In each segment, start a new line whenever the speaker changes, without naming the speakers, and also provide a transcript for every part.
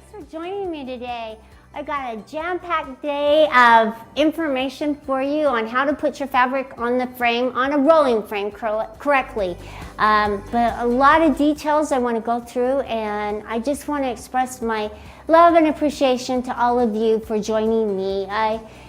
Thanks for joining me today. I got a jam-packed day of information for you on how to put your fabric on the frame, on a rolling frame correctly. But a lot of details I want to go through, and I just want to express my love and appreciation to all of you for joining me.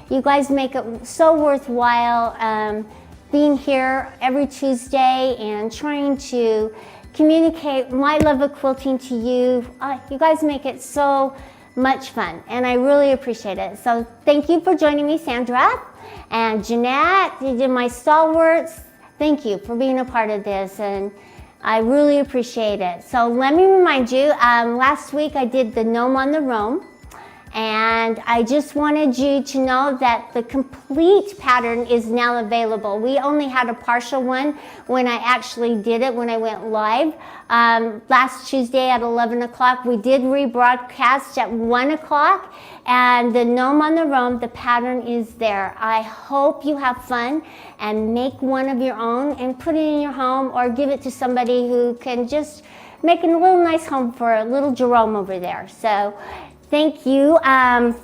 You guys make it so worthwhile being here every Tuesday and trying to communicate my love of quilting to you. You guys make it so much fun, and I really appreciate it. So thank you for joining me, Sandra and Jeanette. You did my stalwarts. Thank you for being a part of this, and I really appreciate it. So let me remind you, last week I did the gnome on the roam, and I just wanted you to know that the complete pattern is now available. We only had a partial one when I actually did it, when I went live. Last Tuesday at 11 o'clock, we did rebroadcast at 1 o'clock, and the gnome on the roam, the pattern is there. I hope you have fun and make one of your own and put it in your home, or give it to somebody who can just make a little nice home for little Jerome over there. So thank you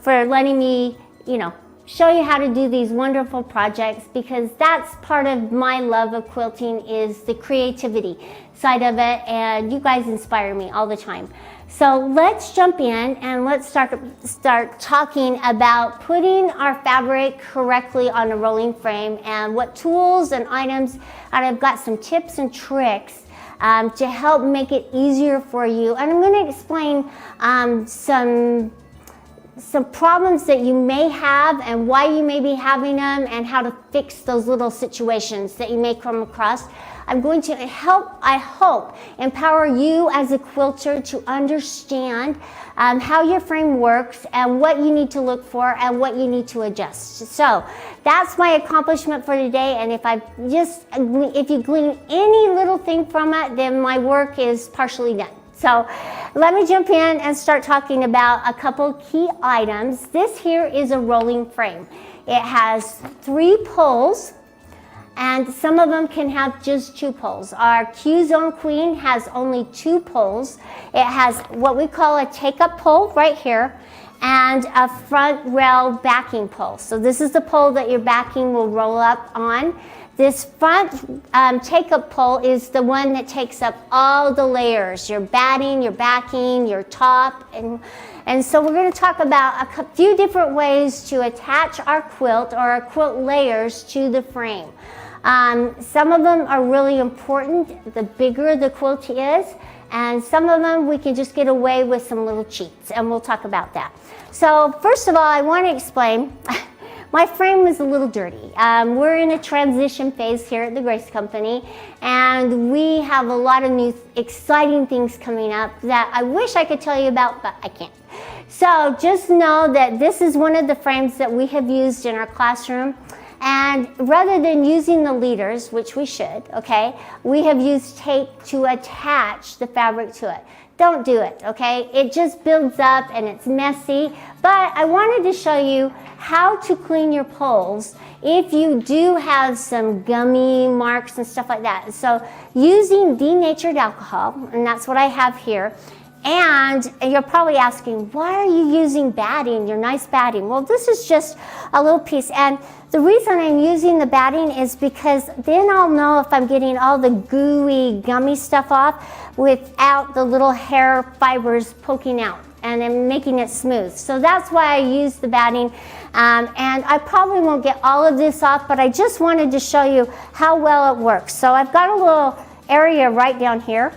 for letting me, show you how to do these wonderful projects, because that's part of my love of quilting, is the creativity side of it, and you guys inspire me all the time. So let's jump in and let's start talking about putting our fabric correctly on a rolling frame, and what tools and items, and I've got some tips and tricks to help make it easier for you. And I'm going to explain some problems that you may have and why you may be having them, and how to fix those little situations that you may come across. I'm going to help, I hope, empower you as a quilter to understand how your frame works and what you need to look for and what you need to adjust. So that's my accomplishment for today, and if you glean any little thing from it, then my work is partially done. So let me jump in and start talking about a couple key items. This here is a rolling frame. It has 3 poles, and some of them can have just 2 poles. Our Q-Zone Queen has only 2 poles. It has what we call a take-up pole right here, and a front rail backing pole. So this is the pole that your backing will roll up on. This front take-up pole is the one that takes up all the layers, your batting, your backing, your top. And so we're going to talk about a few different ways to attach our quilt or our quilt layers to the frame. Some of them are really important, the bigger the quilt is, and some of them we can just get away with some little cheats, and we'll talk about that. So first of all, I want to explain, my frame is a little dirty. We're in a transition phase here at the Grace Company, and we have a lot of new exciting things coming up that I wish I could tell you about, but I can't. So just know that this is one of the frames that we have used in our classroom, and rather than using the leaders, which we should, okay, we have used tape to attach the fabric to it. Don't do it, okay? It just builds up and it's messy. But I wanted to show you how to clean your poles if you do have some gummy marks and stuff like that. So using denatured alcohol, and that's what I have here. And you're probably asking, why are you using batting, your nice batting? Well, this is just a little piece. And the reason I'm using the batting is because then I'll know if I'm getting all the gooey, gummy stuff off without the little hair fibers poking out, and I'm making it smooth. So that's why I use the batting. And I probably won't get all of this off, but I just wanted to show you how well it works. So I've got a little area right down here.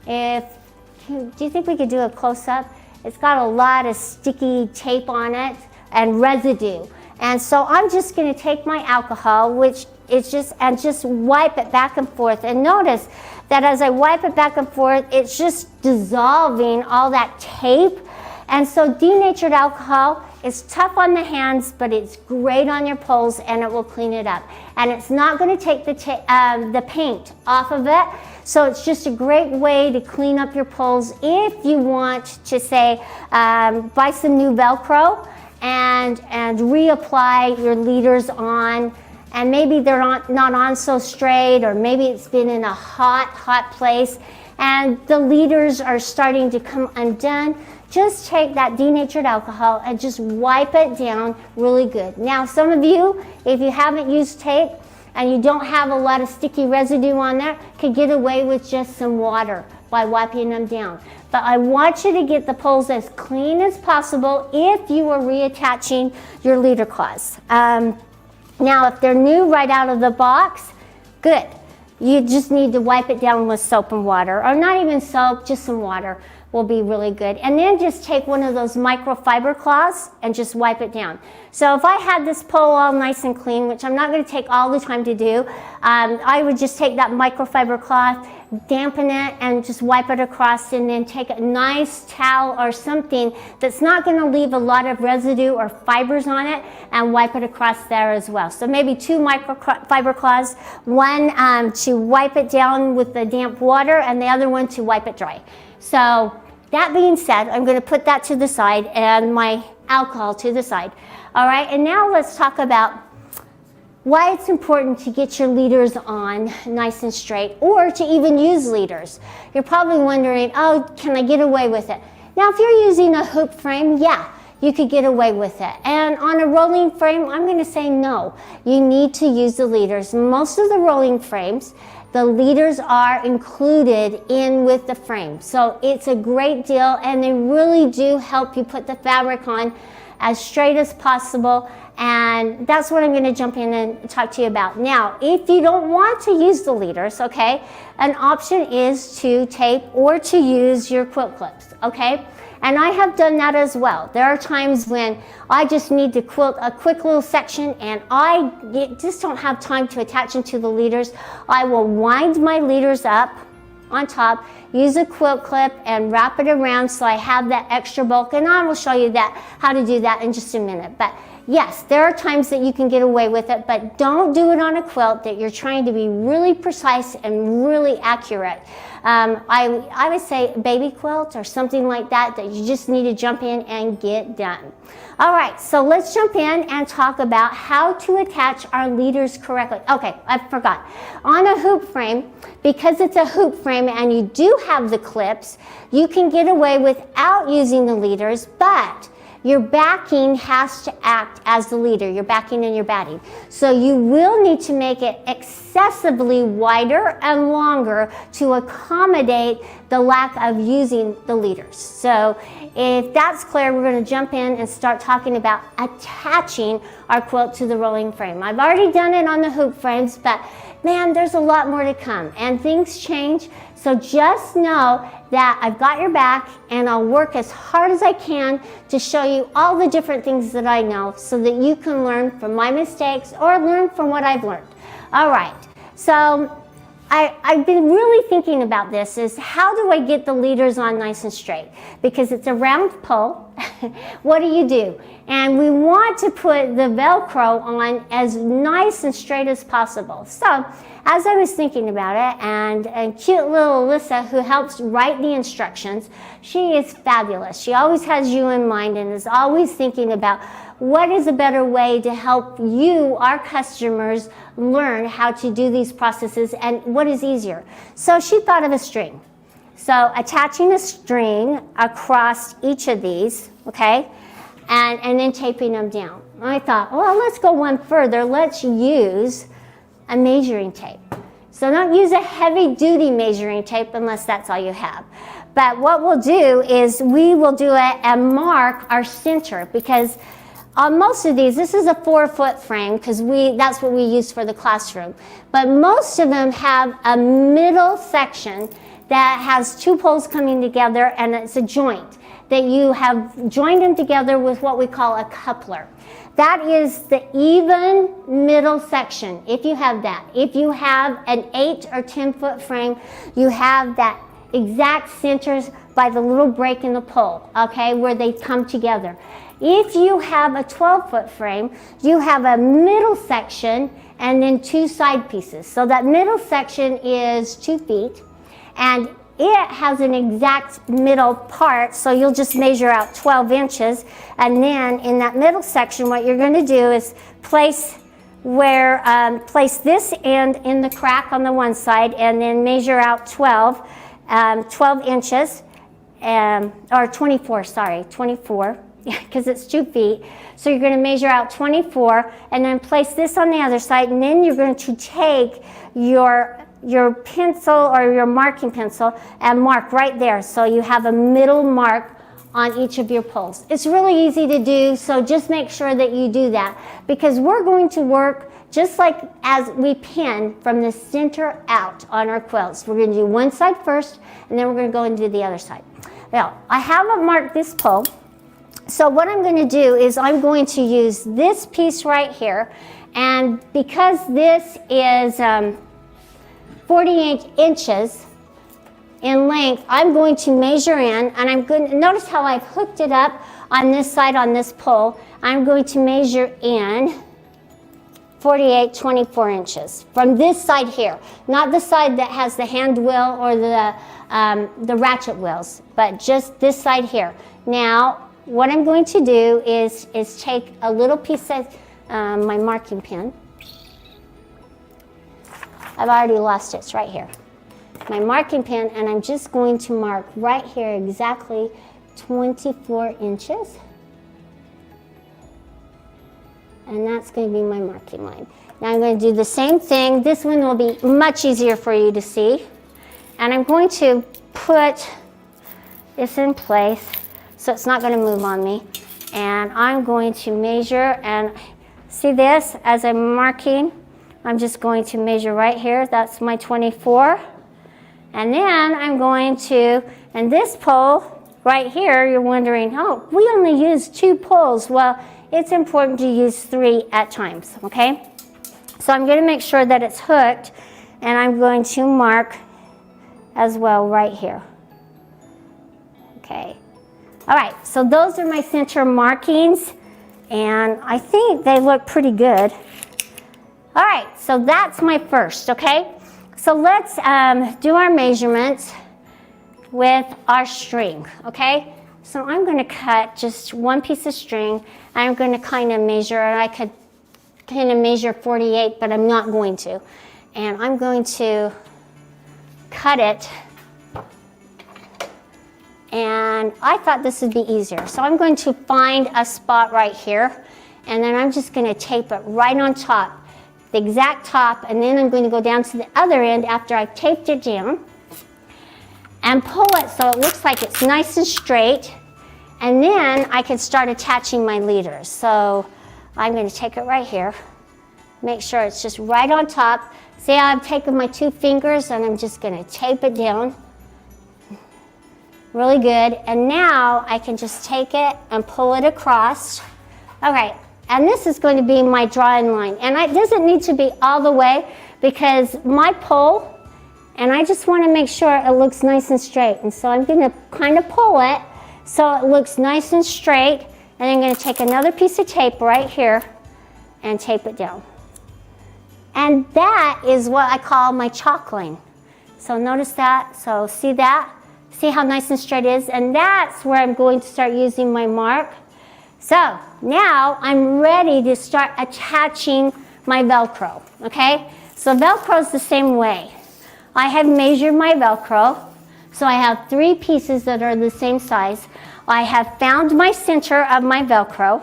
Do you think we could do a close-up? It's got a lot of sticky tape on it and residue. And so I'm just going to take my alcohol, which is just wipe it back and forth. And notice that as I wipe it back and forth, it's just dissolving all that tape. And so denatured alcohol is tough on the hands, but it's great on your poles, and it will clean it up. And it's not going to take the paint off of it. So it's just a great way to clean up your poles if you want to, say, buy some new velcro and reapply your leaders on, and maybe they're not on so straight, or maybe it's been in a hot place and the leaders are starting to come undone. just take that denatured alcohol and just wipe it down really good. Now, some of you, if you haven't used tape and you don't have a lot of sticky residue on there, can get away with just some water by wiping them down. But I want you to get the poles as clean as possible if you are reattaching your leader claws. Now, if they're new right out of the box, good. You just need to wipe it down with soap and water, or not even soap, just some water will be really good. And then just take one of those microfiber cloths and just wipe it down. So if I had this pole all nice and clean, which I'm not going to take all the time to do, I would just take that microfiber cloth, dampen it, and just wipe it across, and then take a nice towel or something that's not going to leave a lot of residue or fibers on it, and wipe it across there as well. So maybe 2 microfiber cloths, one to wipe it down with the damp water, and the other one to wipe it dry. So that being said, I'm going to put that to the side and my alcohol to the side. All right, and now let's talk about why it's important to get your leaders on nice and straight, or to even use leaders. You're probably wondering, oh, can I get away with it? Now, if you're using a hoop frame, yeah, you could get away with it. And on a rolling frame, I'm going to say no. You need to use the leaders. Most of the rolling frames, the leaders are included in with the frame. So it's a great deal, and they really do help you put the fabric on as straight as possible. And that's what I'm going to jump in and talk to you about. Now, if you don't want to use the leaders, okay, an option is to tape or to use your quilt clips, okay? And I have done that as well. There are times when I just need to quilt a quick little section and I just don't have time to attach them to the leaders. I will wind my leaders up on top, use a quilt clip and wrap it around so I have that extra bulk, and I will show you how to do that in just a minute. But yes, there are times that you can get away with it, but don't do it on a quilt that you're trying to be really precise and really accurate. I would say baby quilt or something like that you just need to jump in and get done. All right, so let's jump in and talk about how to attach our leaders correctly. Okay, I forgot. On a hoop frame, because it's a hoop frame and you do have the clips, you can get away without using the leaders, but your backing has to act as the leader, your backing and your batting. So you will need to make it excessively wider and longer to accommodate the lack of using the leaders. So if that's clear, we're going to jump in and start talking about attaching our quilt to the rolling frame. I've already done it on the hoop frames, but man, there's a lot more to come and things change. So just know that I've got your back and I'll work as hard as I can to show you all the different things that I know so that you can learn from my mistakes or learn from what I've learned. All right, so I've been really thinking about this, is how do I get the leaders on nice and straight? Because it's a round pole. What do? And we want to put the Velcro on as nice and straight as possible. So as I was thinking about it, and cute little Alyssa, who helps write the instructions, she is fabulous. She always has you in mind and is always thinking about what is a better way to help you, our customers, learn how to do these processes and what is easier. So she thought of a string. So attaching a string across each of these, okay, and then taping them down. I thought, well, let's go one further. Let's use a measuring tape. So don't use a heavy-duty measuring tape unless that's all you have. But what we'll do is we will do it and mark our center, because on most of these, this is a 4-foot frame because that's what we use for the classroom. But most of them have a middle section that has 2 poles coming together, and it's a joint that you have joined them together with what we call a coupler. That is the even middle section, if you have that. If you have an 8 or 10-foot frame, you have that exact centers by the little break in the pole, okay, where they come together. If you have a 12-foot frame, you have a middle section and then 2 side pieces. So that middle section is 2 feet, and it has an exact middle part, so you'll just measure out 12 inches. And then in that middle section, what you're going to do is place this end in the crack on the one side, and then measure out 12 inches. or 24, sorry, 24, because it's 2 feet. So you're going to measure out 24 and then place this on the other side, and then you're going to take your pencil or your marking pencil and mark right there. So you have a middle mark on each of your poles. It's really easy to do, so just make sure that you do that, because we're going to work just like as we pin from the center out on our quilts. We're going to do one side first, and then we're going to go and do the other side. Now, I haven't marked this pole, so what I'm going to do is I'm going to use this piece right here, and because this is 48 inches in length, I'm going to measure in, and I'm going to notice how I've hooked it up on this side on this pole. I'm going to measure in 48, 24 inches from this side here, not the side that has the hand wheel or the ratchet wheels, but just this side here. Now, what I'm going to do is take a little piece of my marking pen. I've already lost it. It's right here. My marking pen, and I'm just going to mark right here exactly 24 inches. And that's going to be my marking line. Now I'm going to do the same thing. This one will be much easier for you to see. And I'm going to put this in place so it's not going to move on me. And I'm going to measure, and see this as I'm marking. I'm just going to measure right here. That's my 24. And then I'm going to, and this pole right here, you're wondering, oh, we only use 2 poles. Well, it's important to use 3 at times, okay? So I'm going to make sure that it's hooked, and I'm going to mark as well right here. Okay. All right, so those are my center markings, and I think they look pretty good. All right, so that's my first, okay? So let's do our measurements with our string, okay? So I'm going to cut just one piece of string. I'm going to kind of measure, and I could kind of measure 48, but I'm not going to. And I'm going to cut it. And I thought this would be easier. So I'm going to find a spot right here, and then I'm just going to tape it right on top, the exact top, and then I'm going to go down to the other end after I've taped it down and pull it so it looks like it's nice and straight, and then I can start attaching my leaders. So I'm going to take it right here, make sure it's just right on top. See how I've taken my 2 fingers and I'm just going to tape it down really good, and now I can just take it and pull it across. Okay, and this is going to be my drawing line, and it doesn't need to be all the way because my pole, and I just want to make sure it looks nice and straight, and so I'm going to kind of pull it so it looks nice and straight, and I'm going to take another piece of tape right here and tape it down. And that is what I call my chalk line. So notice that, so see that? See how nice and straight it is? And that's where I'm going to start using my mark. So now I'm ready to start attaching my Velcro, okay? So Velcro is the same way. I have measured my Velcro, so I have 3 pieces that are the same size. I have found my center of my Velcro,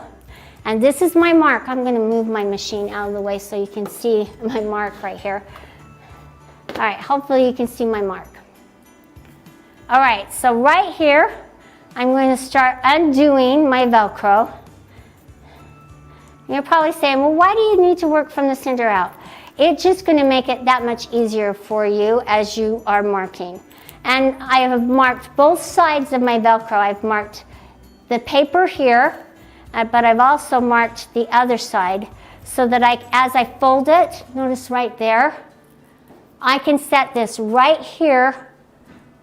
and this is my mark. I'm going to move my machine out of the way so you can see my mark right here. All right, hopefully you can see my mark. All right, so right here, I'm going to start undoing my Velcro. You're probably saying, well, why do you need to work from the center out? It's just going to make it that much easier for you as you are marking. And I have marked both sides of my Velcro. I've marked the paper here, but I've also marked the other side so that as I fold it, notice right there, I can set this right here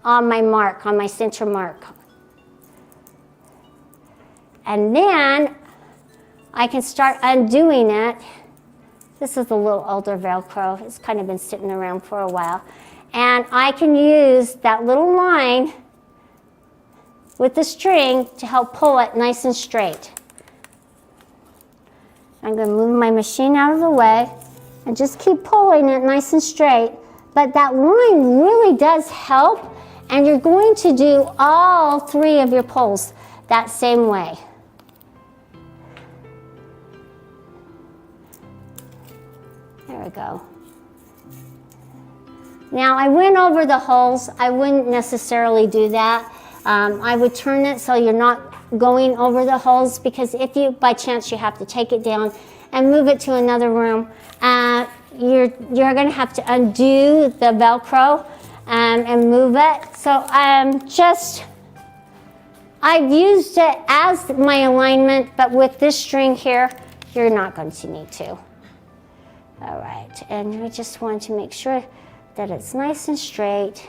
on my mark, on my center mark. And then I can start undoing it. This is a little older Velcro. It's kind of been sitting around for a while. And I can use that little line with the string to help pull it nice and straight. I'm going to move my machine out of the way and just keep pulling it nice and straight. But that line really does help, And you're going to do all 3 of your poles that same way. There we go. Now I went over the holes. I wouldn't necessarily do that. I would turn it so you're not going over the holes, because if you, by chance, you have to take it down and move it to another room, you're going to have to undo the Velcro and move it. So I've used it as my alignment, but with this string here, you're not going to need to. All right, and we just want to make sure that it's nice and straight.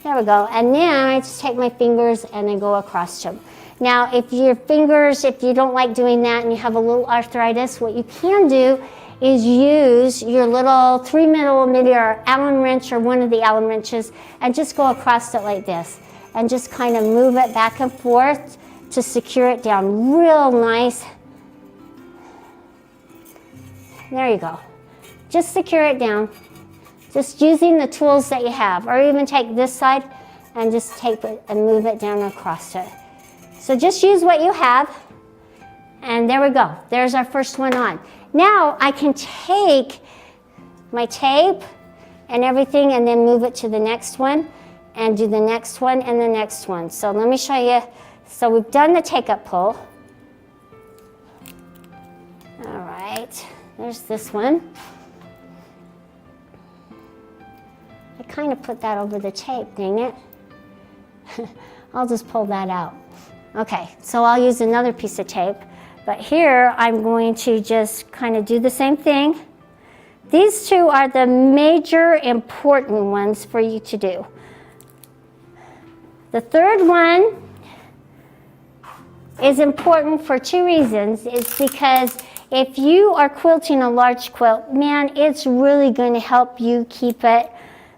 There we go. And then I just take my fingers and then go across them. Now, if your fingers, if you don't like doing that and you have a little arthritis, what you can do is use your little 3mm Allen wrench or one of the Allen wrenches and just go across it like this and just kind of move it back and forth to secure it down real nice. There you go. Just secure it down. Just using the tools that you have, or even take this side and just tape it and move it down across it. So just use what you have, and there we go. There's our first one on. Now I can take my tape and everything and then move it to the next one and do the next one and the next one. So let me show you. So we've done the take-up pull. All right, there's this one. I kind of put that over the tape, dang it. I'll just pull that out. Okay, so I'll use another piece of tape, but here I'm going to just kind of do the same thing. These 2 are the major important ones for you to do. The third one is important for 2 reasons. It's because if you are quilting a large quilt, man, it's really going to help you keep it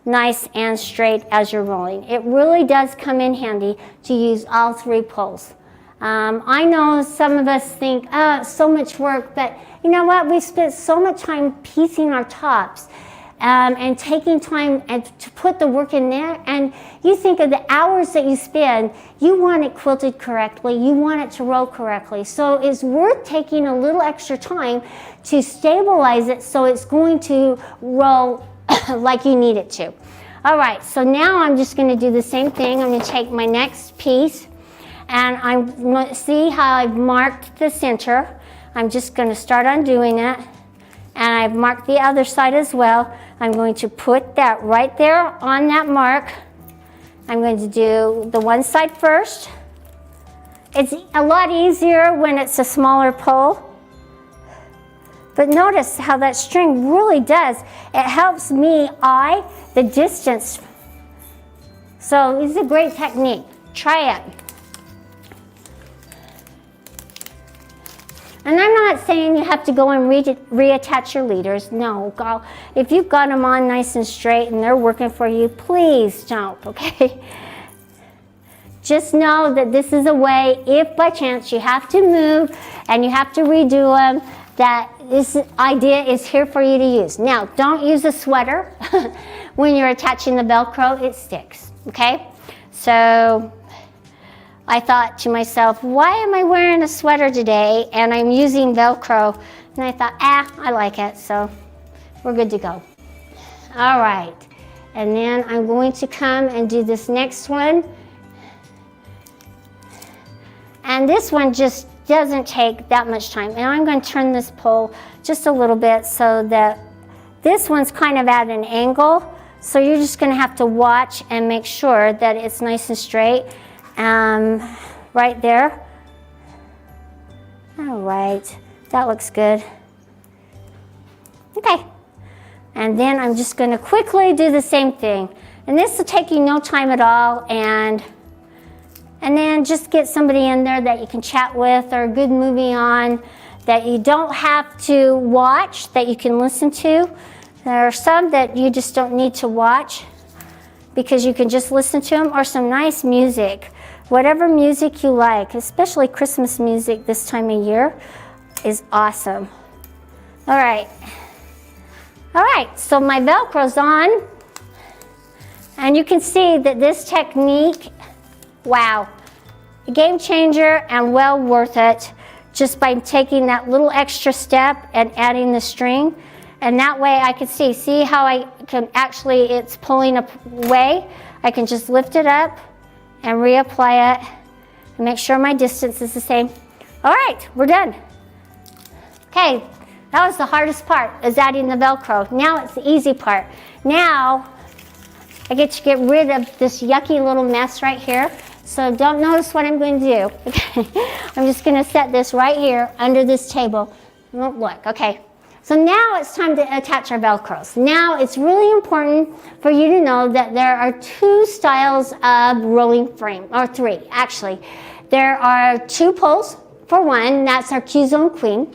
nice and straight as you're rolling. It really does come in handy to use all 3 poles. I know some of us think, oh, it's so much work, but you know what? We've spent so much time piecing our tops and taking time to put the work in there, and you think of the hours that you spend, you want it quilted correctly, you want it to roll correctly. So it's worth taking a little extra time to stabilize it so it's going to roll like you need it to. All right, so now I'm just going to do the same thing. I'm going to take my next piece, and I'm going to see how I've marked the center. I'm just going to start undoing it, and I've marked the other side as well. I'm going to put that right there on that mark. I'm going to do the one side first. It's a lot easier when it's a smaller pole. But notice how that string really does. It helps me eye the distance. So this is a great technique. Try it. And I'm not saying you have to go and reattach your leaders. No, girl. If you've got them on nice and straight and they're working for you, please don't, okay? Just know that this is a way, if by chance you have to move and you have to redo them, that this idea is here for you to use. Now, don't use a sweater when you're attaching the Velcro. It sticks, okay? So I thought to myself, why am I wearing a sweater today and I'm using Velcro? And I thought, I like it, so we're good to go. All right, and then I'm going to come and do this next one. And this one just doesn't take that much time. And I'm going to turn this pole just a little bit so that this one's kind of at an angle. So you're just going to have to watch and make sure that it's nice and straight. Right there. All right, that looks good. Okay, and then I'm just going to quickly do the same thing. And this will take you no time at all, and then just get somebody in there that you can chat with, or a good movie on that you don't have to watch, that you can listen to. There are some that you just don't need to watch because you can just listen to them, or some nice music. Whatever music you like, especially Christmas music this time of year, is awesome. All right, so my Velcro's on, and you can see that this technique, wow, a game changer and well worth it, just by taking that little extra step and adding the string. And that way I can see how I can actually, it's pulling away. I can just lift it up and reapply it and make sure my distance is the same. All right, we're done. Okay, that was the hardest part, is adding the Velcro. Now it's the easy part. Now I get to get rid of this yucky little mess right here. So don't notice what I'm going to do. Okay. I'm just going to set this right here under this table. Don't look, okay. So now it's time to attach our Velcros. Now it's really important for you to know that there are 2 styles of rolling frame, or 3 actually. There are 2 poles for one, that's our Q-zone queen.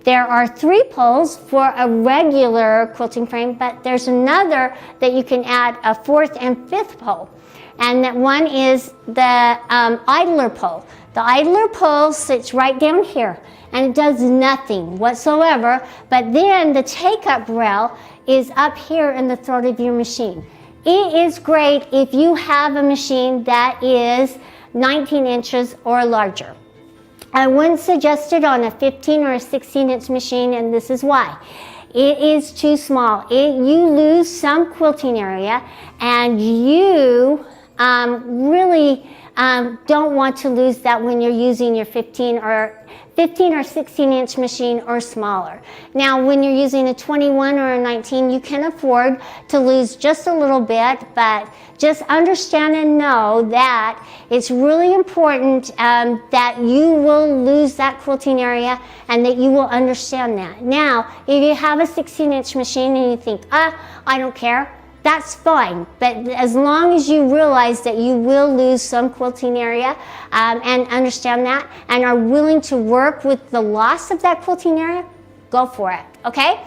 There are 3 poles for a regular quilting frame, but there's another that you can add a 4th and 5th pole. And that one is the idler pole. The idler pole sits right down here, and it does nothing whatsoever, but then the take-up rail is up here in the throat of your machine. It is great if you have a machine that is 19 inches or larger. I wouldn't suggest it on a 15 or a 16-inch machine, and this is why. It is too small. You lose some quilting area, and you really don't want to lose that when you're using your 15 or 16-inch machine or smaller. Now, when you're using a 21 or a 19, you can afford to lose just a little bit, but just understand and know that it's really important that you will lose that quilting area and that you will understand that. Now, if you have a 16-inch machine and you think, I don't care, that's fine, but as long as you realize that you will lose some quilting area and understand that and are willing to work with the loss of that quilting area, go for it, okay?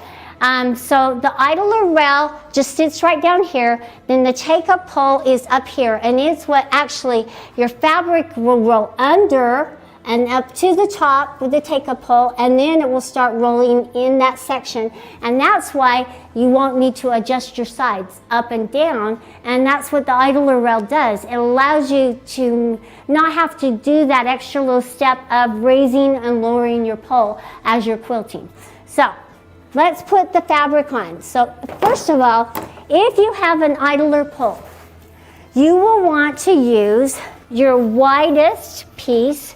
So the idler rail just sits right down here, then the take-up pole is up here, and it's what actually your fabric will roll under and up to the top with the take-up pole, and then it will start rolling in that section, and that's why you won't need to adjust your sides up and down, and that's what the idler rail does. It allows you to not have to do that extra little step of raising and lowering your pole as you're quilting. So let's put the fabric on. So first of all, if you have an idler pole, you will want to use your widest piece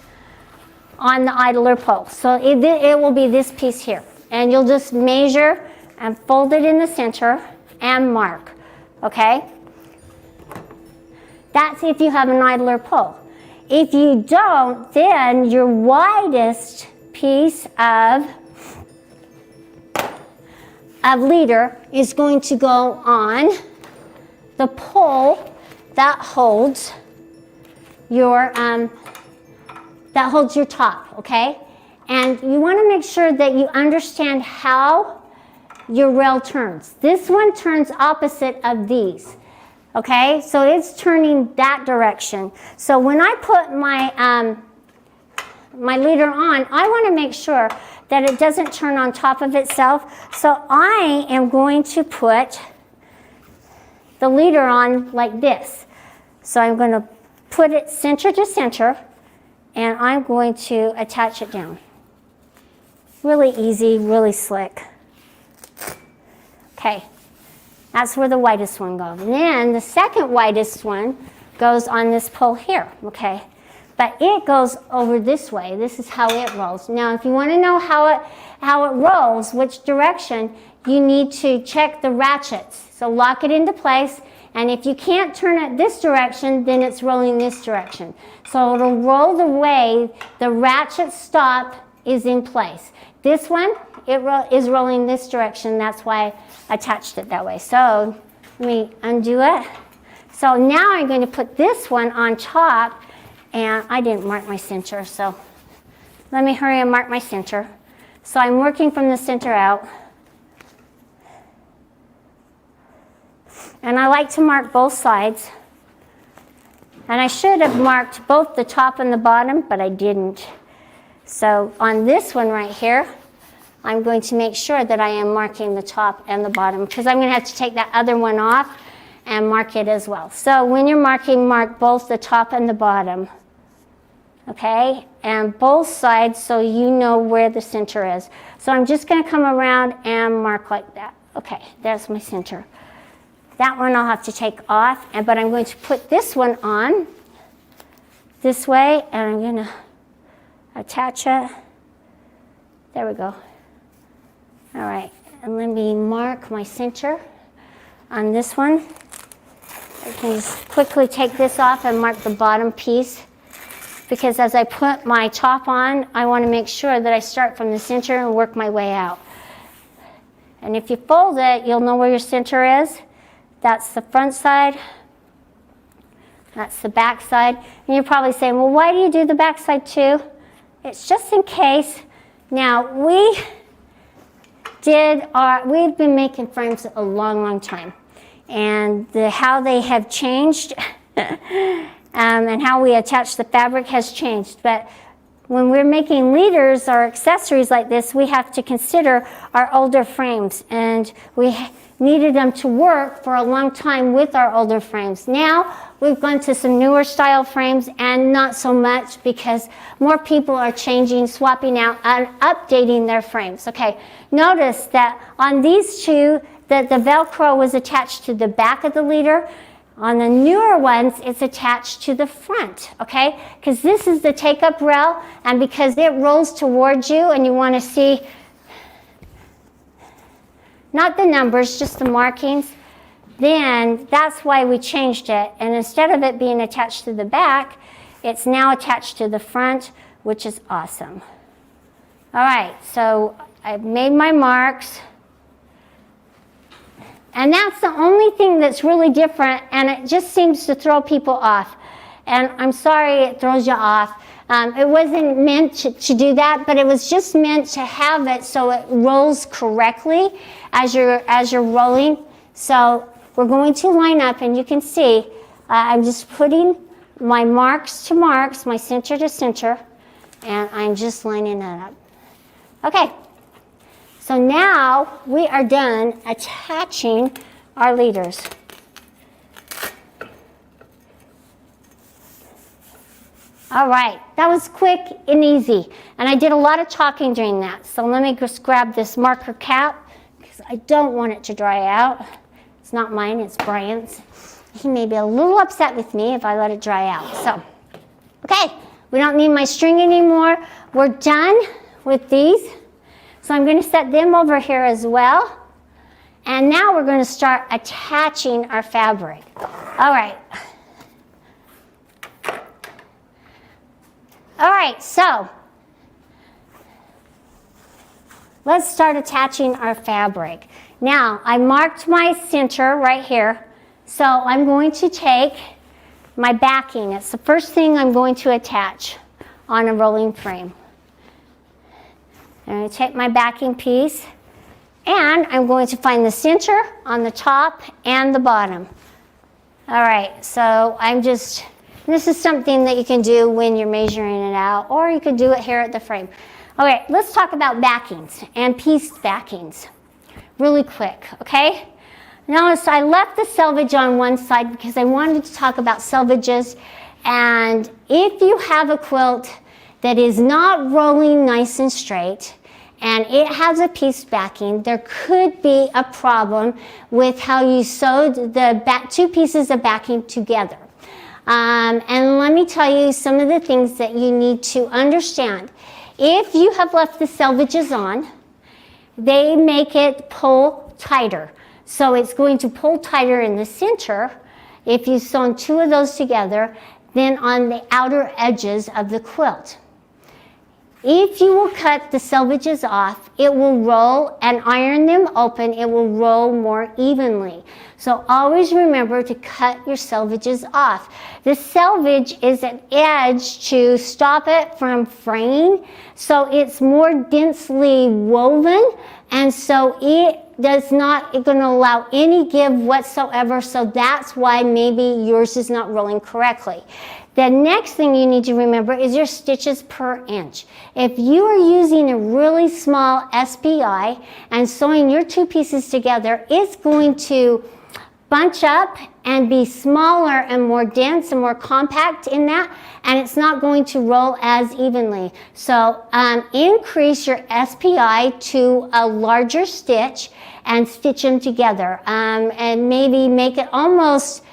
on the idler pole. So it will be this piece here. And you'll just measure and fold it in the center and mark, okay? That's if you have an idler pole. If you don't, then your widest piece of leader is going to go on the pole that holds your top, okay? And you want to make sure that you understand how your rail turns. This one turns opposite of these, okay? So it's turning that direction. So when I put my my leader on, I want to make sure that it doesn't turn on top of itself. So I am going to put the leader on like this. So I'm going to put it center to center, and I'm going to attach it down. Really easy, really slick. Okay, that's where the widest one goes. And then the second widest one goes on this pole here, okay? But it goes over this way. This is how it rolls. Now, if you want to know how it rolls, which direction, you need to check the ratchets. So lock it into place, and if you can't turn it this direction, then it's rolling this direction. So it'll roll the way the ratchet stop is in place. This one, is rolling this direction. That's why I attached it that way. So let me undo it. So now I'm going to put this one on top, and I didn't mark my center, so let me hurry and mark my center. So I'm working from the center out. And I like to mark both sides. And I should have marked both the top and the bottom, but I didn't. So on this one right here, I'm going to make sure that I am marking the top and the bottom, because I'm going to have to take that other one off, and mark it as well. So when you're marking, mark both the top and the bottom. Okay, and both sides so you know where the center is. So I'm just going to come around and mark like that. Okay, there's my center. That one I'll have to take off, but I'm going to put this one on this way, and I'm going to attach it. There we go. All right, and let me mark my center on this one. I can just quickly take this off and mark the bottom piece, because as I put my top on, I want to make sure that I start from the center and work my way out. And if you fold it, you'll know where your center is. That's the front side. That's the back side. And you're probably saying, well, why do you do the back side too? It's just in case. Now, we've been making frames a long, long time. And how they have changed and how we attach the fabric has changed. But when we're making leaders or accessories like this, we have to consider our older frames. And we needed them to work for a long time with our older frames. Now, we've gone to some newer style frames, and not so much, because more people are changing, swapping out, and updating their frames. Okay, notice that on these two, that the Velcro was attached to the back of the leader. On the newer ones, it's attached to the front, okay? Because this is the take-up rail, and because it rolls towards you and you want to see not the numbers, just the markings, then that's why we changed it. And instead of it being attached to the back, it's now attached to the front, which is awesome. All right, so I've made my marks. And that's the only thing that's really different, and it just seems to throw people off. And I'm sorry it throws you off. It wasn't meant to do that, but it was just meant to have it so it rolls correctly as you're rolling. So we're going to line up, and you can see I'm just putting my marks to marks, my center to center, and I'm just lining it up. Okay. So now we are done attaching our leaders. All right, that was quick and easy. And I did a lot of talking during that. So let me just grab this marker cap, because I don't want it to dry out. It's not mine, it's Brian's. He may be a little upset with me if I let it dry out. So, okay, we don't need my string anymore. We're done with these. So I'm going to set them over here as well. And now we're going to start attaching our fabric. All right. All right, so let's start attaching our fabric. Now, I marked my center right here. So I'm going to take my backing. It's the first thing I'm going to attach on a rolling frame. I'm going to take my backing piece, and I'm going to find the center on the top and the bottom. All right, so this is something that you can do when you're measuring it out, or you can do it here at the frame. Okay, let's talk about backings and piece backings really quick, okay? Notice I left the selvage on one side because I wanted to talk about selvages. And if you have a quilt that is not rolling nice and straight, and it has a piece backing, there could be a problem with how you sewed the two pieces of backing together. And let me tell you some of the things that you need to understand. If you have left the selvages on, they make it pull tighter. So it's going to pull tighter in the center if you've sewn two of those together than on the outer edges of the quilt. If you will cut the selvages off, it will roll, and iron them open, it will roll more evenly. So always remember to cut your selvages off. The selvage is an edge to stop it from fraying, so it's more densely woven, and so it does not going to allow any give whatsoever, so that's why maybe yours is not rolling correctly. The next thing you need to remember is your stitches per inch. If you are using a really small SPI and sewing your two pieces together, it's going to bunch up and be smaller and more dense and more compact in that, and it's not going to roll as evenly. So increase your SPI to a larger stitch and stitch them together, and maybe make it almost,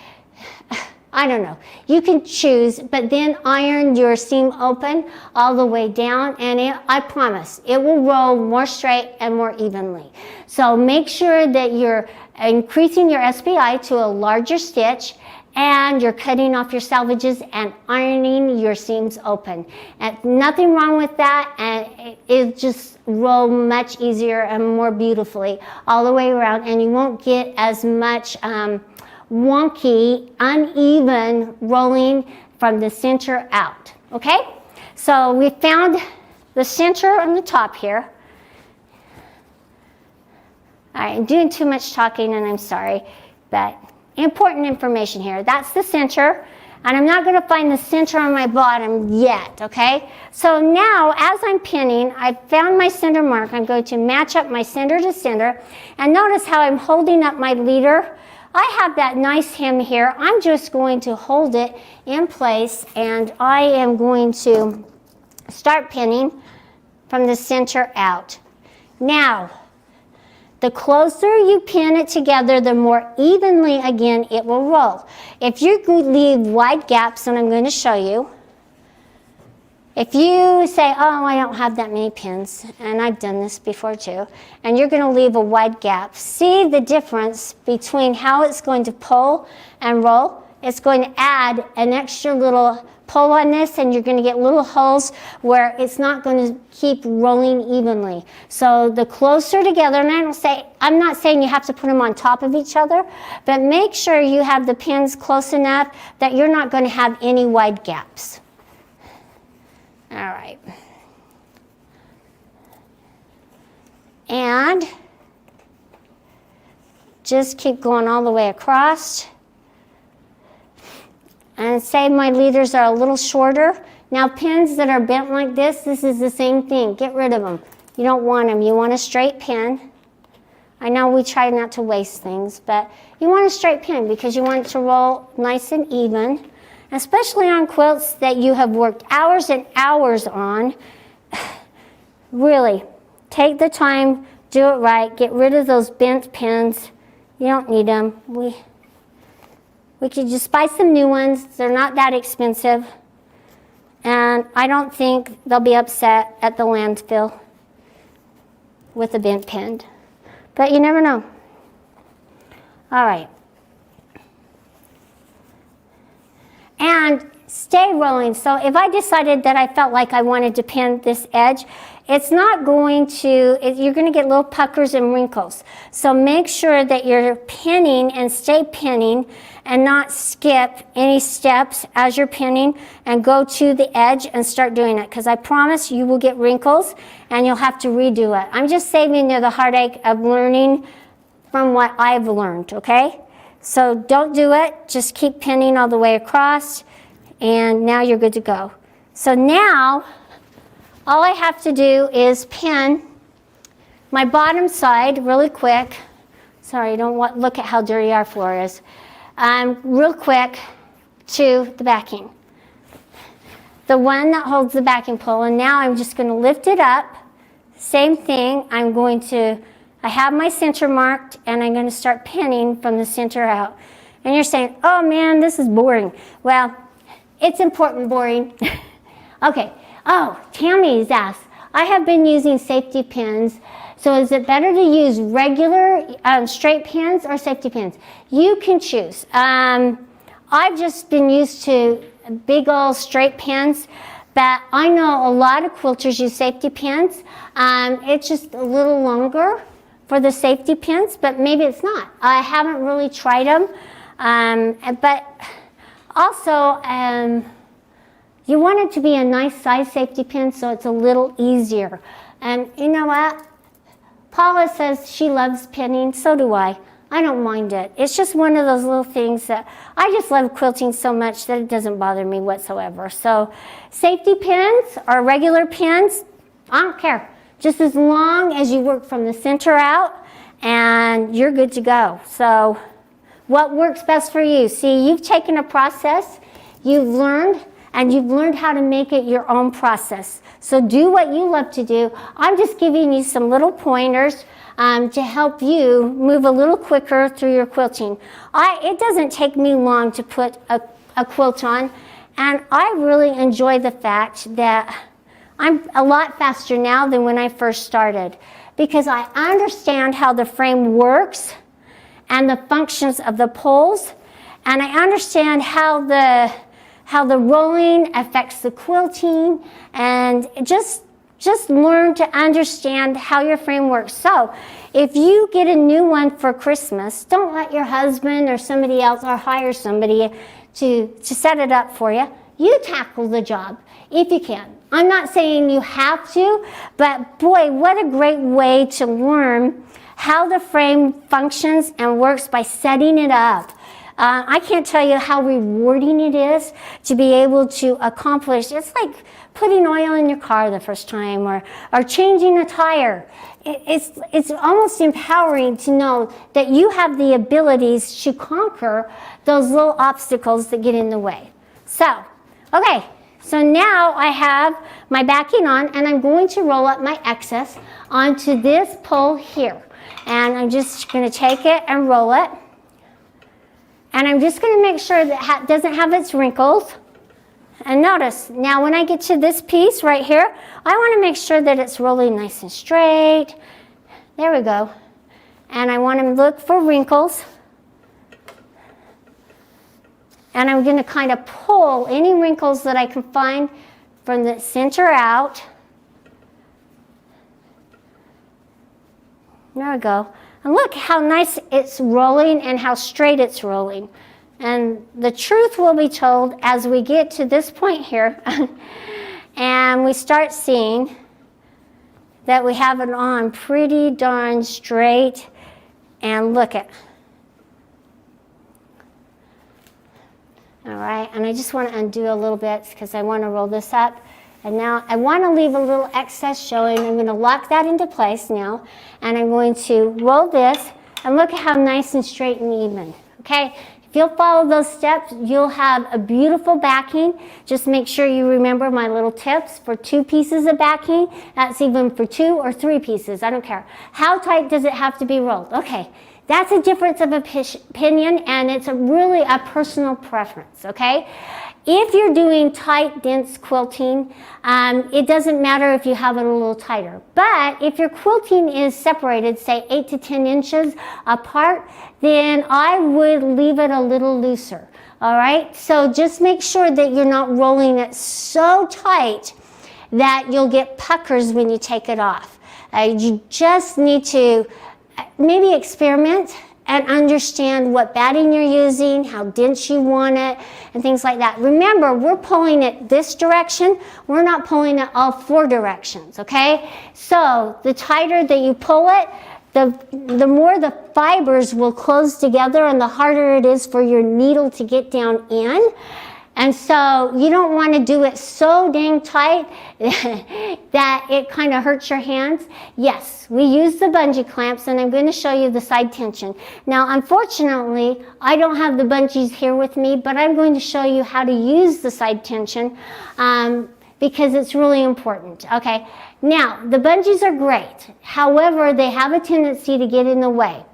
I don't know, you can choose, but then iron your seam open all the way down, and I promise it will roll more straight and more evenly. So make sure that you're increasing your SPI to a larger stitch, and you're cutting off your salvages and ironing your seams open. And nothing wrong with that, and it just roll much easier and more beautifully all the way around, and you won't get as much wonky, uneven rolling from the center out. Okay, so we found the center on the top here. All right, I'm doing too much talking, and I'm sorry, but important information here. That's the center, and I'm not going to find the center on my bottom yet, okay? So now, as I'm pinning, I found my center mark. I'm going to match up my center to center, and notice how I'm holding up my leader. I have that nice hem here. I'm just going to hold it in place, and I am going to start pinning from the center out. Now, the closer you pin it together, the more evenly, again, it will roll. If you leave wide gaps, and I'm going to show you, if you say, oh, I don't have that many pins, and I've done this before too, and you're going to leave a wide gap, see the difference between how it's going to pull and roll. It's going to add an extra little pull on this, and you're going to get little holes where it's not going to keep rolling evenly. So the closer together, and I'm not saying you have to put them on top of each other, but make sure you have the pins close enough that you're not going to have any wide gaps. All right. And just keep going all the way across. And say my leaders are a little shorter. Now pins that are bent like this is the same thing. Get rid of them. You don't want them. You want a straight pin. I know we try not to waste things, but you want a straight pin because you want it to roll nice and even, especially on quilts that you have worked hours and hours on. Really, take the time, do it right, get rid of those bent pins. You don't need them. We could just buy some new ones. They're not that expensive. And I don't think they'll be upset at the landfill with a bent pin. But you never know. All right. And stay rolling. So if I decided that I felt like I wanted to pin this edge, it's not going to, you're going to get little puckers and wrinkles. So make sure that you're pinning and stay pinning and not skip any steps as you're pinning, and go to the edge and start doing it, because I promise you will get wrinkles and you'll have to redo it. I'm just saving you the heartache of learning from what I've learned, okay? So don't do it. Just keep pinning all the way across, and now you're good to go. So now, all I have to do is pin my bottom side really quick. Sorry, don't look at how dirty our floor is. Real quick to the backing. The one that holds the backing pole, and now I'm just going to lift it up. Same thing, I have my center marked, and I'm going to start pinning from the center out. And you're saying, oh man, this is boring. Well, it's important boring. Okay. Oh, Tammy's asked, I have been using safety pins. So is it better to use regular straight pins or safety pins? You can choose. I've just been used to big old straight pins, but I know a lot of quilters use safety pins. It's just a little longer for the safety pins, but maybe it's not. I haven't really tried them. But also, you want it to be a nice size safety pin so it's a little easier. And you know what? Paula says she loves pinning, so do I. I don't mind it. It's just one of those little things that I just love quilting so much that it doesn't bother me whatsoever. So safety pins or regular pins, I don't care. Just as long as you work from the center out and you're good to go. So what works best for you. See, you've taken a process, you've learned, and you've learned how to make it your own process. So do what you love to do. I'm just giving you some little pointers to help you move a little quicker through your quilting. It doesn't take me long to put a quilt on, and I really enjoy the fact that I'm a lot faster now than when I first started, because I understand how the frame works and the functions of the poles, and I understand how the rolling affects the quilting, and just learn to understand how your frame works. So if you get a new one for Christmas, don't let your husband or somebody else, or hire somebody to set it up for you. You tackle the job if you can. I'm not saying you have to, but boy, what a great way to learn how the frame functions and works by setting it up. I can't tell you how rewarding it is to be able to accomplish. It's like putting oil in your car the first time, or changing a tire. It's almost empowering to know that you have the abilities to conquer those little obstacles that get in the way. So, okay, so now I have my backing on, and I'm going to roll up my excess onto this pole here. And I'm just going to take it and roll it. And I'm just going to make sure that it doesn't have its wrinkles. And notice, now when I get to this piece right here, I want to make sure that it's rolling nice and straight. There we go. And I want to look for wrinkles. And I'm going to kind of pull any wrinkles that I can find from the center out. There we go. And look how nice it's rolling and how straight it's rolling. And the truth will be told as we get to this point here and we start seeing that we have it on pretty darn straight. And look at. All right, and I just want to undo a little bit because I want to roll this up. And now I want to leave a little excess showing. I'm going to lock that into place now. And I'm going to roll this. And look at how nice and straight and even. Okay? If you'll follow those steps, you'll have a beautiful backing. Just make sure you remember my little tips for 2 pieces of backing. That's even for 2 or 3 pieces. I don't care. How tight does it have to be rolled? Okay. That's a difference of opinion, and it's really a personal preference, okay? If you're doing tight, dense quilting, it doesn't matter if you have it a little tighter. But if your quilting is separated, say 8 to 10 inches apart, then I would leave it a little looser, all right? So just make sure that you're not rolling it so tight that you'll get puckers when you take it off. You just need to maybe experiment and understand what batting you're using, how dense you want it, and things like that. Remember, we're pulling it this direction. We're not pulling it all 4 directions, okay? So the tighter that you pull it, the more the fibers will close together and the harder it is for your needle to get down in. And so you don't want to do it so dang tight that it kind of hurts your hands. Yes, we use the bungee clamps, and I'm going to show you the side tension. Now, unfortunately, I don't have the bungees here with me, but I'm going to show you how to use the side tension because it's really important. Okay, now the bungees are great. However, they have a tendency to get in the way.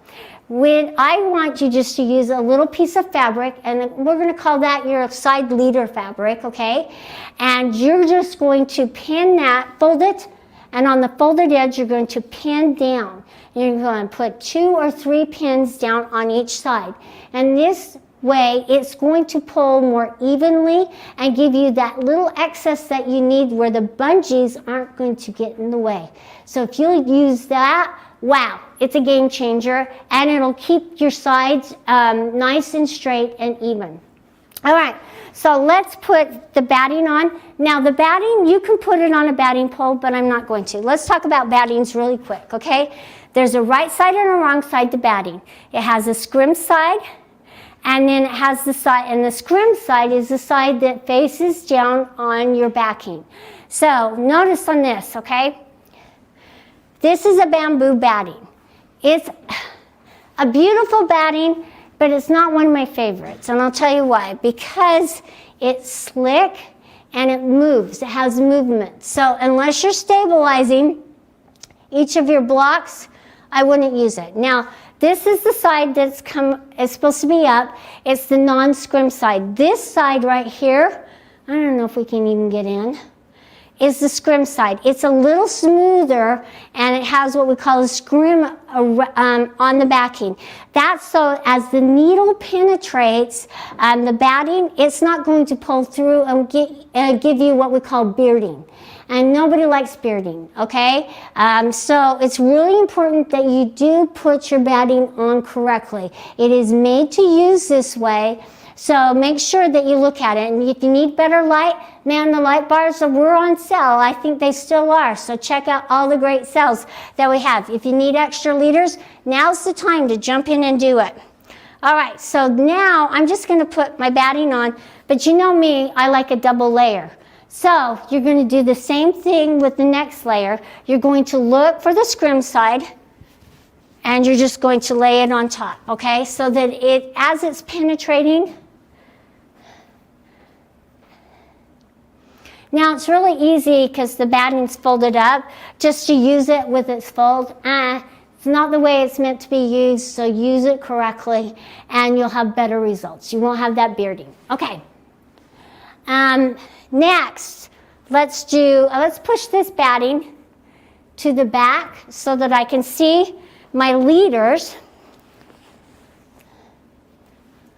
When I want you just to use a little piece of fabric, and we're going to call that your side leader fabric, okay? And you're just going to pin that, fold it, and on the folded edge, you're going to pin down. And you're going to put 2 or 3 pins down on each side. And this way, it's going to pull more evenly and give you that little excess that you need where the bungees aren't going to get in the way. So if you'll use that, wow, it's a game changer, and it'll keep your sides nice and straight and even. All right, so let's put the batting on. Now the batting, you can put it on a batting pole, but I'm not going to. Let's talk about battings really quick, okay? There's a right side and a wrong side to batting. It has a scrim side, and then it has the side, and the scrim side is the side that faces down on your backing. So notice on this, okay? This is a bamboo batting. It's a beautiful batting, but it's not one of my favorites, and I'll tell you why. Because it's slick and it moves, it has movement. So unless you're stabilizing each of your blocks, I wouldn't use it. Now, this is the side that's it's supposed to be up. It's the non-scrim side. This side right here, I don't know if we can even get in, is the scrim side. It's a little smoother, and it has what we call a scrim on the backing. That's so as the needle penetrates the batting, it's not going to pull through and give you what we call bearding. And nobody likes bearding, okay? So it's really important that you do put your batting on correctly. It is made to use this way, so make sure that you look at it. And if you need better light, man, the light bars were on sale. I think they still are, so check out all the great sales that we have. If you need extra leaders, now's the time to jump in and do it. All right, so now I'm just gonna put my batting on, but you know me, I like a double layer. So you're going to do the same thing with the next layer. You're going to look for the scrim side, and you're just going to lay it on top, okay? So that as it's penetrating. Now it's really easy because the batting's folded up, just to use it with its fold. It's not the way it's meant to be used, so use it correctly and you'll have better results. You won't have that bearding. Okay. Next, let's push this batting to the back so that I can see my leaders.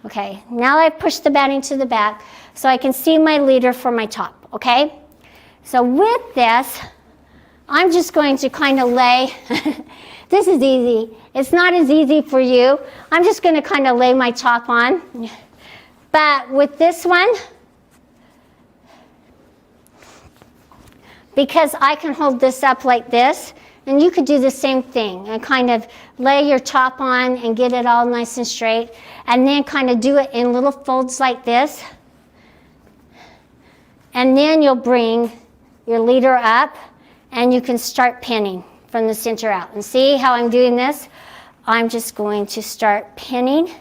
Okay, now I've pushed the batting to the back so I can see my leader for my top, okay? So with this, I'm just going to kind of lay, this is easy. It's not as easy for you. I'm just going to kind of lay my top on. But with this one, because I can hold this up like this, and you could do the same thing and kind of lay your top on and get it all nice and straight, and then kind of do it in little folds like this. And then you'll bring your leader up and you can start pinning from the center out. And see how I'm doing this? I'm just going to start pinning.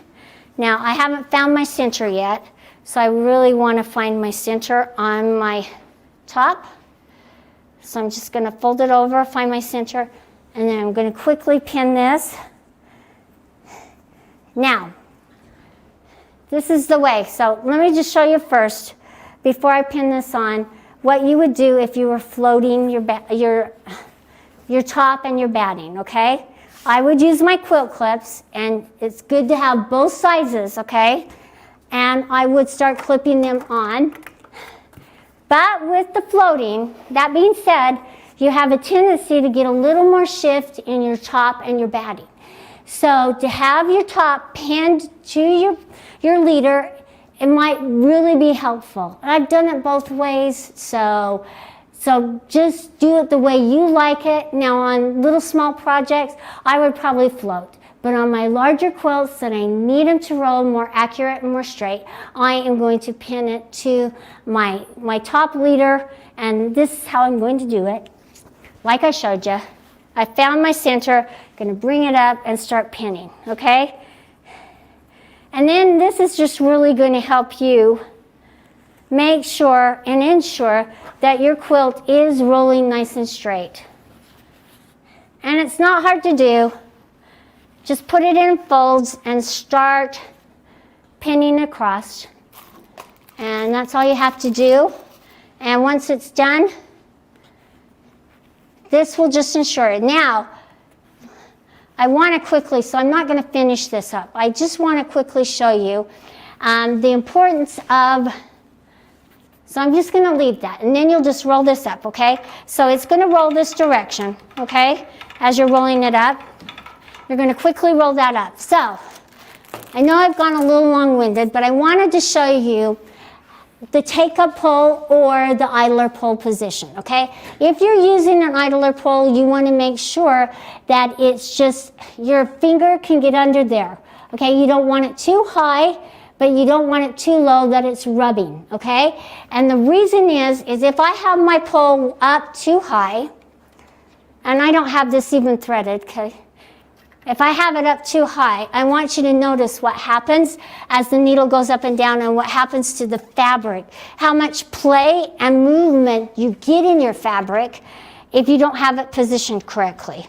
Now I haven't found my center yet, so I really want to find my center on my top. So I'm just going to fold it over, find my center, and then I'm going to quickly pin this. Now, this is the way. So let me just show you first, before I pin this on, what you would do if you were floating your top and your batting, okay? I would use my quilt clips, and it's good to have both sizes, okay? And I would start clipping them on. But with the floating, that being said, you have a tendency to get a little more shift in your top and your batting. So to have your top pinned to your leader, it might really be helpful. And I've done it both ways, so just do it the way you like it. Now on little small projects, I would probably float. But on my larger quilts that I need them to roll more accurate and more straight, I am going to pin it to my top leader, and this is how I'm going to do it. Like I showed you, I found my center, going to bring it up and start pinning, okay? And then this is just really going to help you make sure and ensure that your quilt is rolling nice and straight. And it's not hard to do. Just put it in folds and start pinning across. And that's all you have to do. And once it's done, this will just ensure it. Now, I want to quickly, so I'm not going to finish this up. I just want to quickly show you the importance of, so I'm just going to leave that. And then you'll just roll this up, okay? So it's going to roll this direction, okay? As you're rolling it up. You're going to quickly roll that up. So, I know I've gone a little long-winded, but I wanted to show you the take-up pole or the idler pole position, okay? If you're using an idler pole, you want to make sure that it's just, your finger can get under there, okay? You don't want it too high, but you don't want it too low that it's rubbing, okay? And the reason is if I have my pole up too high, and I don't have this even threaded, okay? If I have it up too high, I want you to notice what happens as the needle goes up and down and what happens to the fabric. How much play and movement you get in your fabric if you don't have it positioned correctly.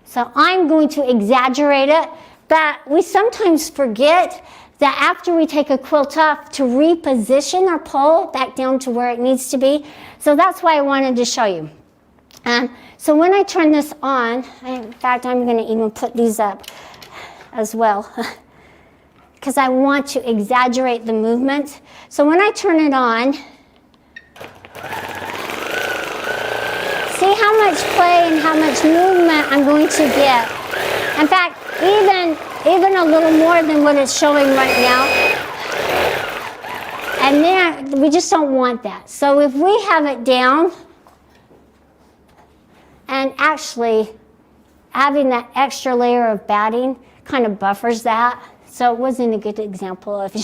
So I'm going to exaggerate it, but we sometimes forget that after we take a quilt off to reposition our pole back down to where it needs to be. So that's why I wanted to show you. So when I turn this on, in fact, I'm going to even put these up as well because I want to exaggerate the movement. So when I turn it on, see how much play and how much movement I'm going to get. In fact, even a little more than what it's showing right now. And then we just don't want that. So if we have it down, and actually having that extra layer of batting kind of buffers that. So it wasn't a good example of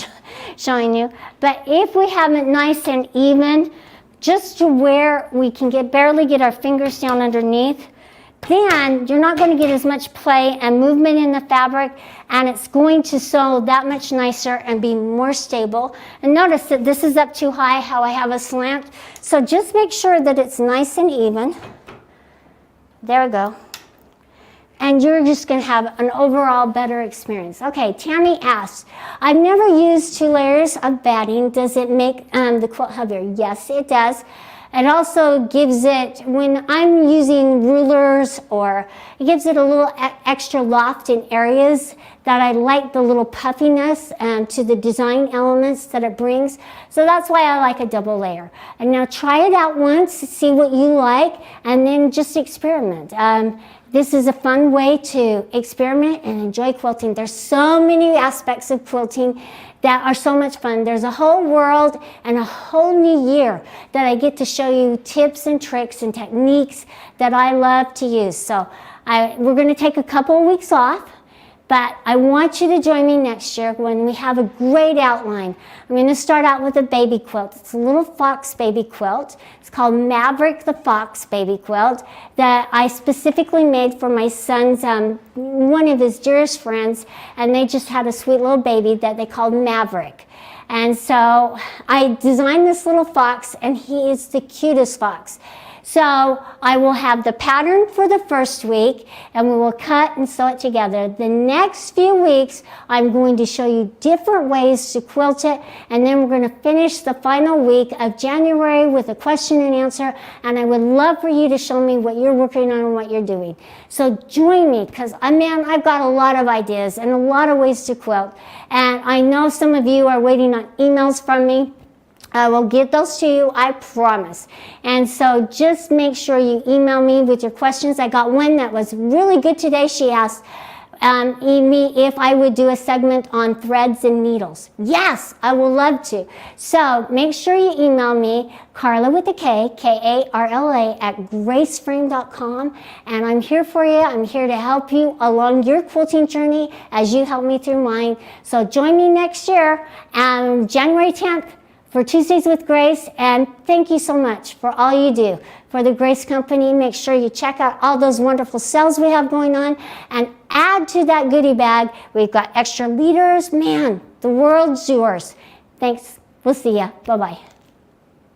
showing you. But if we have it nice and even, just to where we can barely get our fingers down underneath, then you're not going to get as much play and movement in the fabric, and it's going to sew that much nicer and be more stable. And notice that this is up too high, how I have a slant. So just make sure that it's nice and even. There we go. And you're just going to have an overall better experience. Okay, Tammy asks, I've never used 2 layers of batting. Does it make the quilt heavier? Yes, it does. It also gives it, when I'm using rulers, or it gives it a little extra loft in areas that I like the little puffiness to the design elements that it brings. So that's why I like a double layer. And now try it out once, see what you like, and then just experiment. This is a fun way to experiment and enjoy quilting. There's so many aspects of quilting that are so much fun. There's a whole world and a whole new year that I get to show you tips and tricks and techniques that I love to use. So we're going to take a couple of weeks off, but I want you to join me next year when we have a great outline. I'm going to start out with a baby quilt. It's a little fox baby quilt. It's called Maverick the Fox Baby Quilt that I specifically made for my son's, one of his dearest friends, and they just had a sweet little baby that they called Maverick. And so I designed this little fox, and he is the cutest fox. So I will have the pattern for the first week, and we will cut and sew it together. The next few weeks, I'm going to show you different ways to quilt it, and then we're going to finish the final week of January with a question and answer, and I would love for you to show me what you're working on and what you're doing. So join me, because man, I've got a lot of ideas and a lot of ways to quilt, and I know some of you are waiting on emails from me. I will get those to you, I promise. And so just make sure you email me with your questions. I got one that was really good today. She asked me if I would do a segment on threads and needles. Yes, I will love to. So make sure you email me, Karla with a K, K-A-R-L-A, at graceframe.com. And I'm here for you. I'm here to help you along your quilting journey as you help me through mine. So join me next year, January 10th. For Tuesdays with Grace, and thank you so much for all you do for the Grace Company. Make sure you check out all those wonderful sales we have going on, and add to that goodie bag. We've got extra leaders. Man, the world's yours. Thanks. We'll see ya. Bye-bye.